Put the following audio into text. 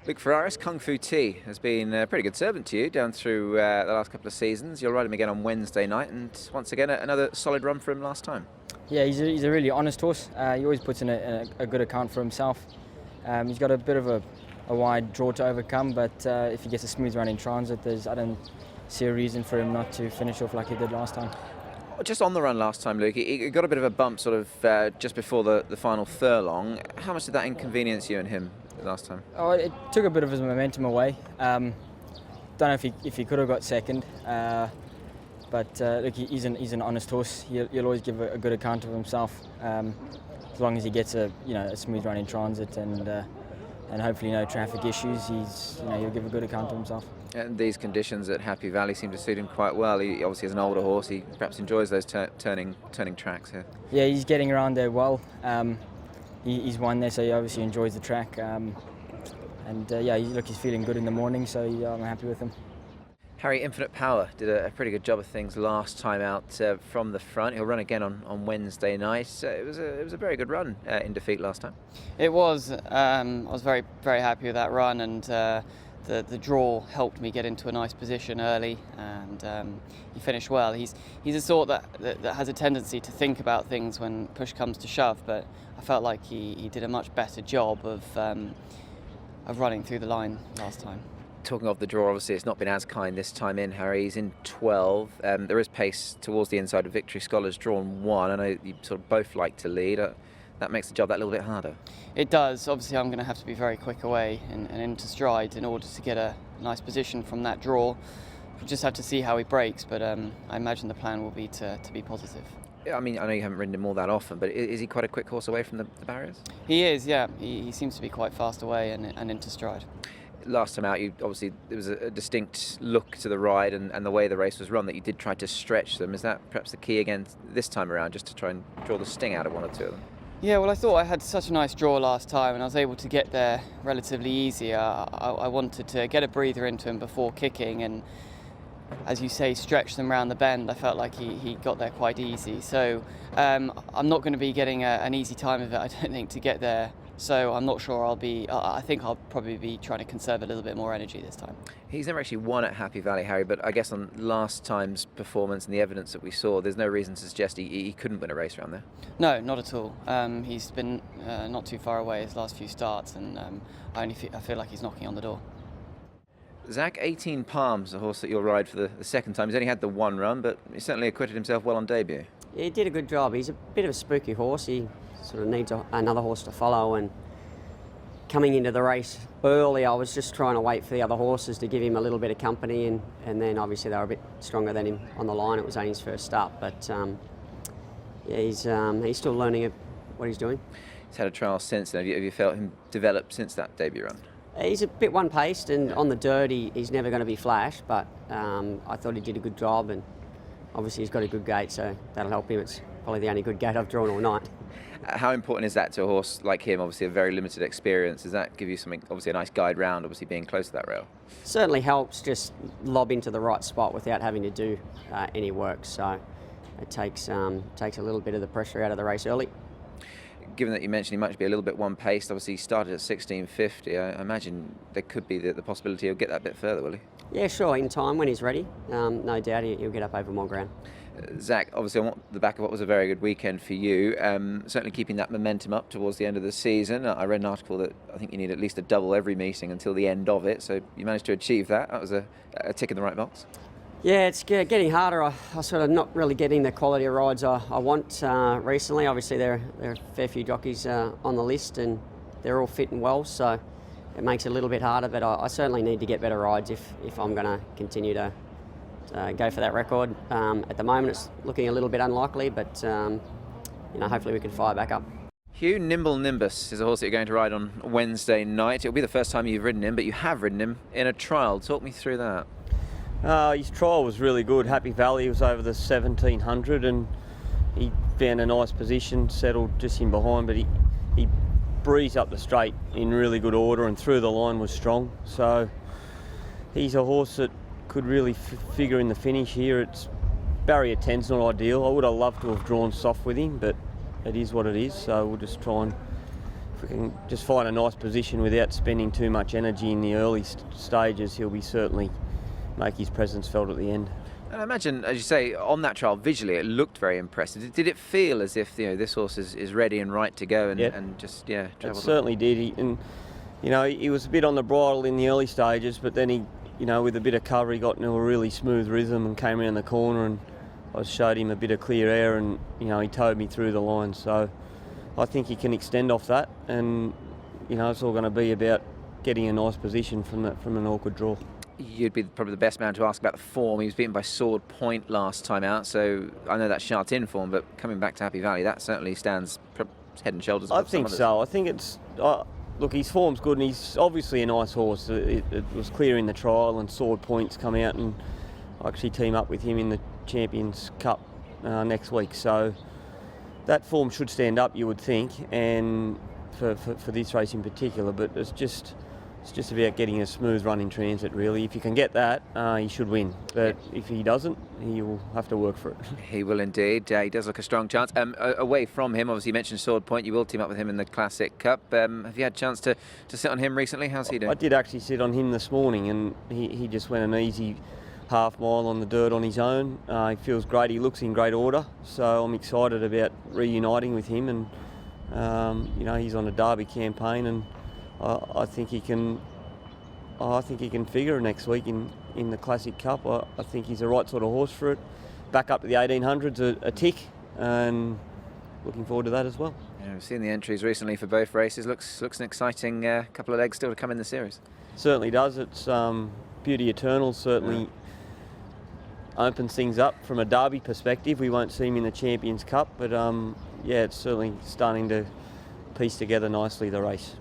Luke Ferraris, Kung Fu Tea, has been a pretty good servant to you down through the last couple of seasons. You'll ride him again on Wednesday night, and once again another solid run for him last time. Yeah, he's a really honest horse. He always puts in a good account for himself. He's got a bit of a wide draw to overcome, but if he gets a smooth run in transit, I don't see a reason for him not to finish off like he did last time. Just on the run last time, Luke, he got a bit of a bump sort of just before the final furlong. How much did that inconvenience you and him last time? Oh, it took a bit of his momentum away. Don't know if he could have got second, but look, he's an honest horse. He'll always give a good account of himself, as long as he gets a smooth run in transit and hopefully no traffic issues. He'll give a good account of himself. And these conditions at Happy Valley seem to suit him quite well. He obviously is an older horse. He perhaps enjoys those turning tracks here. Yeah, he's getting around there well. He's won there, so he obviously enjoys the track. He's feeling good in the morning, so I'm happy with him. Harry, Infinite Power did a pretty good job of things last time out from the front. He'll run again on Wednesday night. It was a very good run in defeat last time. It was. I was very, very happy with that run, and the draw helped me get into a nice position early, and he finished well. He's a sort that has a tendency to think about things when push comes to shove, but I felt like he did a much better job of running through the line last time. Talking of the draw, obviously it's not been as kind this time in, Harry. He's in 12. There is pace towards the inside of Victory Scholar's drawn 1. I know you sort of both like to lead. That makes the job that little bit harder. It does. Obviously I'm going to have to be very quick away and into stride in order to get a nice position from that draw. We'll just have to see how he breaks, but I imagine the plan will be to be positive. Yeah, I mean, I know you haven't ridden him all that often, but is he quite a quick horse away from the barriers? He is, yeah. He seems to be quite fast away and into stride. Last time out, there was a distinct look to the ride and the way the race was run that you did try to stretch them. Is that perhaps the key again this time around, just to try and draw the sting out of one or two of them? Yeah, well, I thought I had such a nice draw last time and I was able to get there relatively easy. I wanted to get a breather into him before kicking and, as you say, stretch them around the bend. I felt like he got there quite easy. So I'm not going to be getting an easy time of it, I don't think, to get there. So I'm not sure I think I'll probably be trying to conserve a little bit more energy this time. He's never actually won at Happy Valley, Harry, but I guess on last time's performance and the evidence that we saw, there's no reason to suggest he couldn't win a race around there. No, not at all. He's been not too far away his last few starts, and I feel like he's knocking on the door. Zach, 18 Palms, a horse that you'll ride for the second time. He's only had the one run, but he certainly acquitted himself well on debut. Yeah, he did a good job. He's a bit of a spooky horse. He sort of needs another horse to follow, and coming into the race early, I was just trying to wait for the other horses to give him a little bit of company, and then obviously they were a bit stronger than him on the line. It was only his first start, but he's still learning what he's doing. He's had a trial since then. Have you felt him develop since that debut run? He's a bit one-paced, and on the dirt he's never going to be flash, but I thought he did a good job, and obviously he's got a good gait, so that'll help him. It's probably the only good gait I've drawn all night. How important is that to a horse like him? Obviously a very limited experience. Does that give you something, obviously a nice guide round, obviously being close to that rail? Certainly helps, just lob into the right spot without having to do any work, so it takes a little bit of the pressure out of the race early. Given that you mentioned he might be a little bit one-paced, obviously he started at 16.50, I imagine there could be the possibility he'll get that bit further, will he? Yeah, sure, in time when he's ready. No doubt he'll get up over more ground. Zach, obviously on the back of what was a very good weekend for you, certainly keeping that momentum up towards the end of the season. I read an article that I think you need at least a double every meeting until the end of it, so you managed to achieve that. That was a tick in the right box. Yeah, it's getting harder. I sort of not really getting the quality of rides I want recently. Obviously there are a fair few jockeys on the list and they're all fit and well, so it makes it a little bit harder, but I certainly need to get better rides if I'm going to continue to go for that record. At the moment it's looking a little bit unlikely, but hopefully we can fire back up. Hugh, NIMBLE NIMBUS is a horse that you're going to ride on Wednesday night. It'll be the first time you've ridden him, but you have ridden him in a trial. Talk me through that. His trial was really good. Happy Valley was over the 1700 and he found a nice position, settled just in behind, but he breezed up the straight in really good order and through the line was strong. So he's a horse that could really figure in the finish here. It's barrier 10's not ideal. I would have loved to have drawn soft with him, but it is what it is. So we'll just try and if we can just find a nice position without spending too much energy in the early stages, he'll be certainly make his presence felt at the end. And I imagine, as you say, on that trial visually, it looked very impressive. Did it feel as if this horse is ready and right to go and just It travel? certainly did. He was a bit on the bridle in the early stages, but then he, with a bit of cover, he got into a really smooth rhythm and came around the corner, and I showed him a bit of clear air, and he towed me through the line. So I think he can extend off that, and it's all going to be about getting a nice position from an awkward draw. You'd be probably the best man to ask about the form. He was beaten by Sword Point last time out, so I know that's Chartin form, but coming back to Happy Valley, that certainly stands head and shoulders above some others. So. I think it's... look, his form's good, and he's obviously a nice horse. It was clear in the trial, and Sword Point's come out, and I actually team up with him in the Champions Cup next week. So that form should stand up, you would think, and for this race in particular. But it's just about getting a smooth run in transit, really. If you can get that, he should win. But if he doesn't, he will have to work for it. He will indeed. He does look a strong chance. Away from him, obviously you mentioned Sword Point. You will team up with him in the Classic Cup. Have you had a chance to sit on him recently? How's he doing? I did actually sit on him this morning, and he just went an easy half mile on the dirt on his own. He feels great. He looks in great order. So I'm excited about reuniting with him. And he's on a Derby campaign, and I think he can. I think he can figure next week in the Classic Cup. I think he's the right sort of horse for it. Back up to the 1800s a tick, and looking forward to that as well. Yeah, we've seen the entries recently for both races. Looks an exciting couple of legs still to come in the series. Certainly does. It's Beauty Eternal certainly opens things up from a Derby perspective. We won't see him in the Champions Cup, but it's certainly starting to piece together nicely the race.